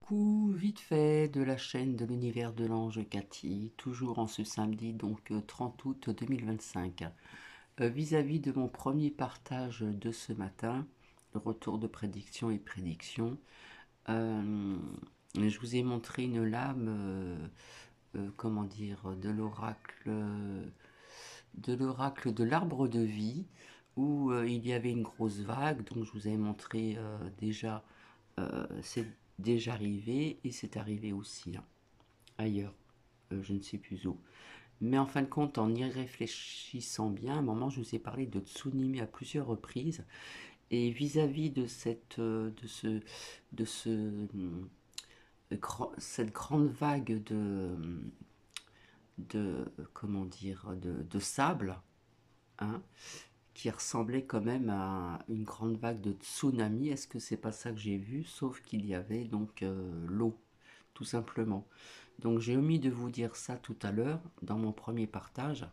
Coucou, vite fait de la chaîne de l'univers de l'ange Cathy, toujours en ce samedi, donc 30 août 2025. Vis-à-vis de mon premier partage de ce matin, le retour de prédiction et prédiction, euh, je vous ai montré une lame, comment dire, de l'oracle de l'arbre de vie, où il y avait une grosse vague, donc je vous avais montré déjà, c'est déjà arrivé, et c'est arrivé aussi, hein, ailleurs, je ne sais plus où. Mais en fin de compte, en y réfléchissant bien, à un moment, je vous ai parlé de tsunami à plusieurs reprises, et vis-à-vis de cette grande vague comment dire, de sable, hein, qui ressemblait quand même à une grande vague de tsunami. Est-ce que c'est pas ça que j'ai vu? Sauf qu'il y avait donc l'eau, tout simplement. Donc j'ai omis de vous dire ça tout à l'heure dans mon premier partage.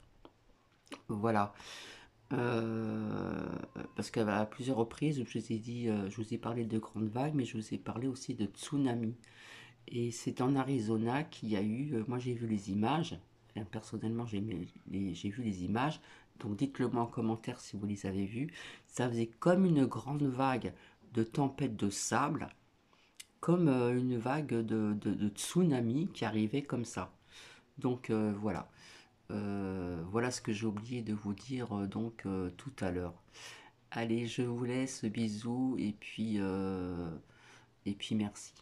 Voilà. Euh, Parce qu'à plusieurs reprises, je vous ai dit, je vous ai parlé de grandes vagues, mais je vous ai parlé aussi de tsunami. Et c'est en Arizona qu'il y a eu, moi j'ai vu les images, enfin, personnellement j'ai vu les images, donc dites-le moi en commentaire si vous les avez vues. Ça faisait comme une grande vague de tempête de sable, comme une vague de tsunami qui arrivait comme ça. Donc voilà. Voilà ce que j'ai oublié de vous dire tout à l'heure. Allez, je vous laisse, bisous et puis merci.